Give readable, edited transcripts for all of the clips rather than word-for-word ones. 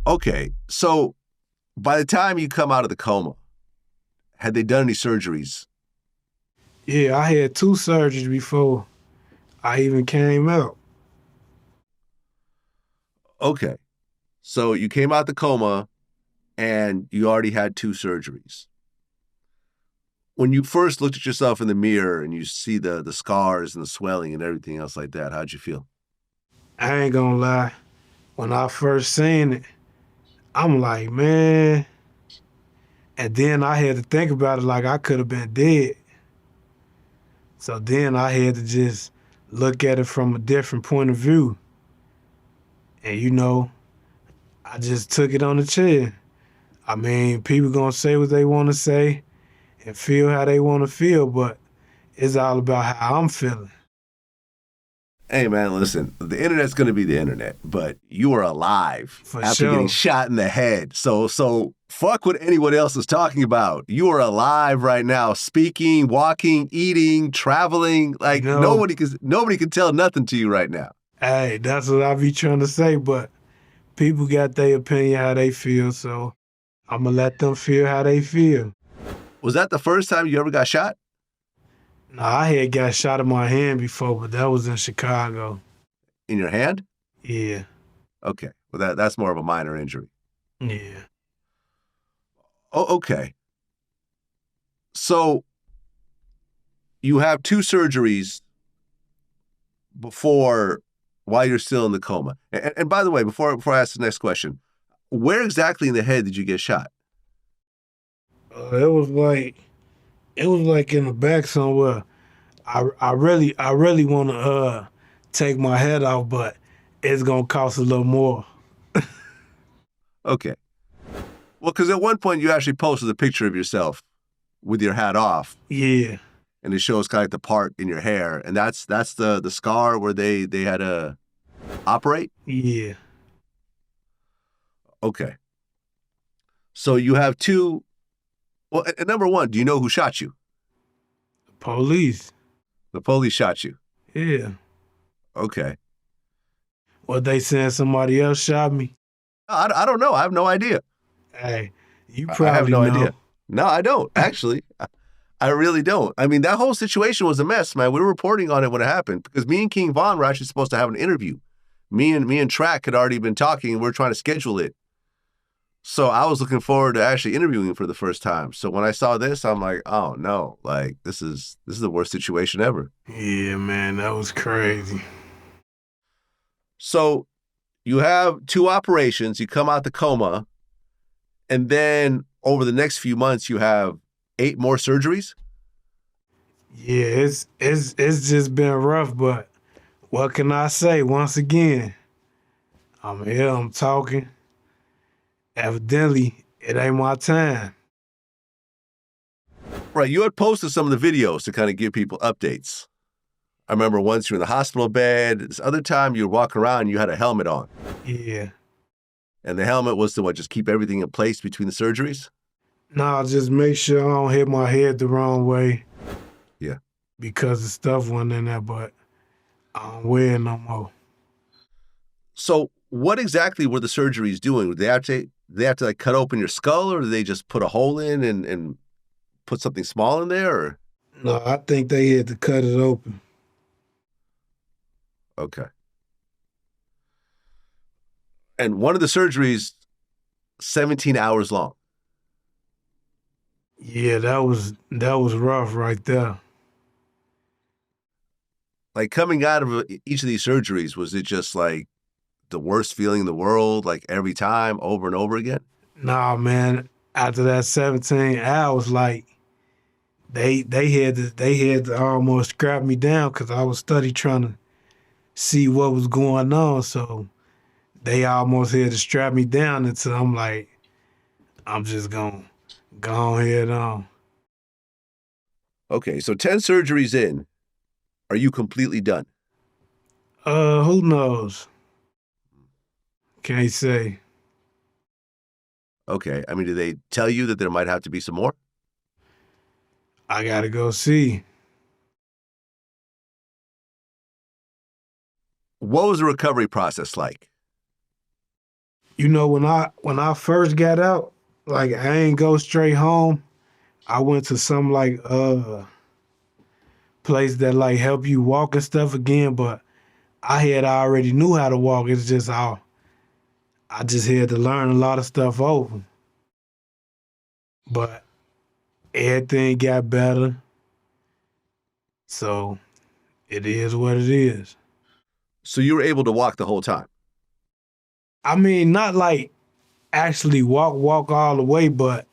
Okay, so by the time you come out of the coma, had they done any surgeries? Yeah, I had two surgeries before I even came out. Okay, so you came out the coma and you already had two surgeries. When you first looked at yourself in the mirror and you see the scars and the swelling and everything else like that, how'd you feel? I ain't gonna lie. When I first seen it, I'm like, man. And then I had to think about it like I could have been dead. So then I had to just look at it from a different point of view. And I just took it on the chin. I mean, people gonna say what they wanna say and feel how they wanna feel, but it's all about how I'm feeling. Hey man, listen, the internet's going to be the internet, but you are alive For after getting sure. shot in the head. So fuck what anyone else is talking about. You are alive right now, speaking, walking, eating, traveling. You Like know, nobody can tell nothing to you right now. hey, that's what I be trying to say, but people got their opinion how they feel, so I'ma let them feel how they feel. Was that the first time you ever got shot Now I had got shot in my hand before, but that was in Chicago. in your hand? Yeah, Okay. Well that's more of a minor injury. yeah. Oh, okay. So you have two surgeries before while you're still in the coma. And by the way, before I ask the next question, where exactly in the head did you get shot? It was like in the back somewhere. I really want to take my head off, but it's gonna cost a little more. Okay. Well, because at one point you actually posted a picture of yourself with your hat off, Yeah, and it shows kind of like the part in your hair, and that's the scar where they had to operate. yeah. Okay. So you have two. Well, and number one, do you know who shot you? Police. The police shot you. Yeah. Okay. What they saying? Somebody else shot me. I don't know. I have no idea. Hey, you I have probably no know. idea. No, I don't actually. I really don't. I mean, that whole situation was a mess, man. We were reporting on it when it happened because me and King Von were actually supposed to have an interview. Me and Track had already been talking, and we are trying to schedule it. So I was looking forward to actually interviewing him for the first time. So when I saw this, I'm like, oh no, like this is the worst situation ever. Yeah, man, that was crazy. So you have two operations, you come out the coma, and then over the next few months you have eight more surgeries. Yeah, it's just been rough, but what can I say? Once again, I'm here, I'm talking. Evidently, it ain't my time. Right. You had posted some of the videos to kind of give people updates. I remember once you were in the hospital bed. This other time you were walking around and you had a helmet on. Yeah. And the helmet was to what, just keep everything in place between the surgeries? Nah, just make sure I don't hit my head the wrong way Yeah. because the stuff went in there, but I don't wear it no more. So what exactly were the surgeries doing? Did they have to like cut open your skull, or did they just put a hole in and put something small in there? Or No, I think they had to cut it open. okay. And one of the surgeries, 17 hours long. Yeah, that was rough right there. Like coming out of each of these surgeries, was it just like the worst feeling in the world, like every time, over and over again? Nah, man. After that 17 hours, like they had to almost scrap me down because I was study trying to see what was going on. So they almost had to strap me down until I'm like, I'm just gonna go ahead on. Okay, so 10 surgeries in, are you completely done? Who knows? Can't say. Okay, I mean, did they tell you that there might have to be some more? I gotta go see. What was the recovery process like? You know, when I first got out, like I ain't go straight home. I went to some like place that like help you walk and stuff again, but I had already knew how to walk. It's just I just had to learn a lot of stuff over. But everything got better. So it is what it is. So you were able to walk the whole time. I mean, not like actually walk all the way, but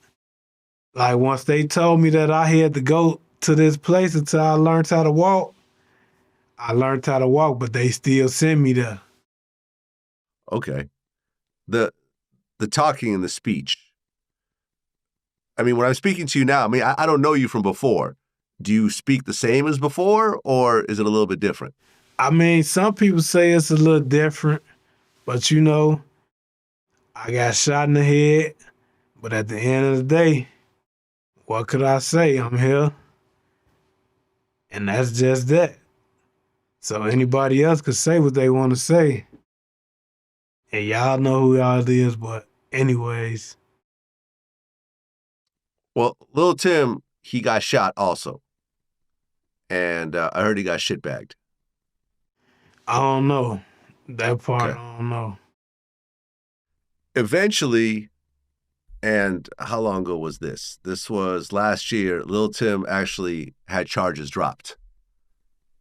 like once they told me that I had to go to this place until I learned how to walk, I learned how to walk, but they still send me there. Okay. The the talking and the speech. I mean, when I'm speaking to you now, I mean, I don't know you from before. Do you speak the same as before, or is it a little bit different? I mean, some people say it's a little different, but you know, I got shot in the head. But at the end of the day, what could I say? I'm here, and that's just that. So anybody else could say what they want to say, and y'all know who y'all is. But anyways, Well, little Tim, he got shot also, and I heard he got shitbagged. I don't know that part. Okay. I don't know. Eventually, and how long ago was this? This was last year. Little Tim actually had charges dropped,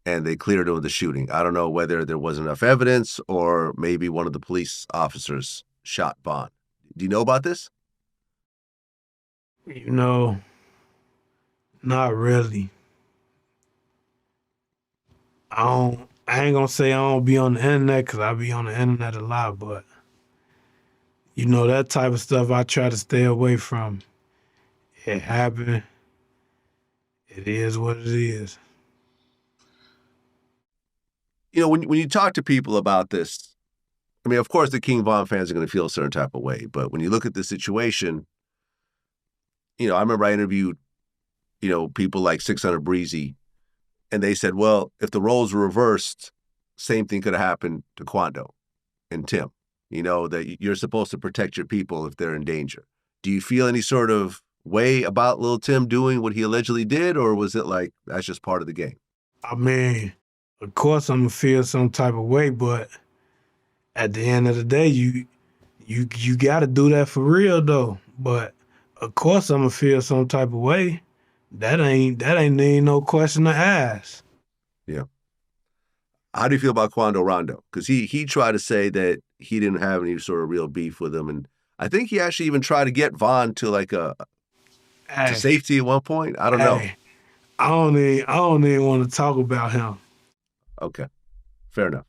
and they cleared him of the shooting. I don't know whether there wasn't enough evidence or maybe one of the police officers shot Vaughn. Do you know about this? You know, not really. I don't. I ain't gonna say I don't be on the internet because I be on the internet a lot, but you know that type of stuff I try to stay away from. It happened. It is what it is. You know, when you talk to people about this, I mean, of course, the King Von fans are going to feel a certain type of way, but when you look at the situation, I remember I interviewed, people like 600 Breezy, and they said, well, if the roles were reversed, same thing could have happened to Quando and Tim. That you're supposed to protect your people if they're in danger. Do you feel any sort of way about little Tim doing what he allegedly did, or was it like that's just part of the game? I mean, of course I'm gonna feel some type of way, but at the end of the day, you got to do that for real though. But of course I'm gonna feel some type of way. That ain't need no question to ask. Yeah. How do you feel about Quando Rondo? Because he tried to say that he didn't have any sort of real beef with him, and I think he actually even tried to get Vaughn to to Hey, safety at one point. I don't know. hey, I don't even want to talk about him. Okay, fair enough.